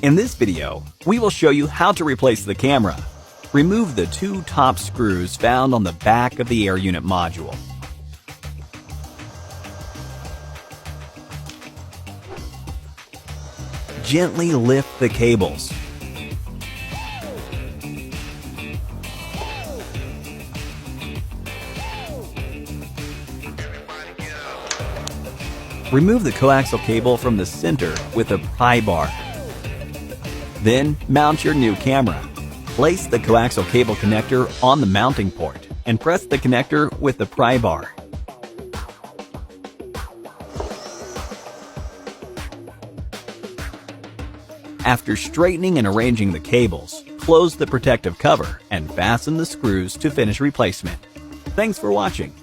In this video, we will show you how to replace the camera. Remove the two top screws found on the back of the air unit module. Gently lift the cables. Remove the coaxial cable from the center with a pry bar. Then mount your new camera. Place the coaxial cable connector on the mounting port and press the connector with the pry bar. After straightening and arranging the cables, close the protective cover and fasten the screws to finish replacement. Thanks for watching.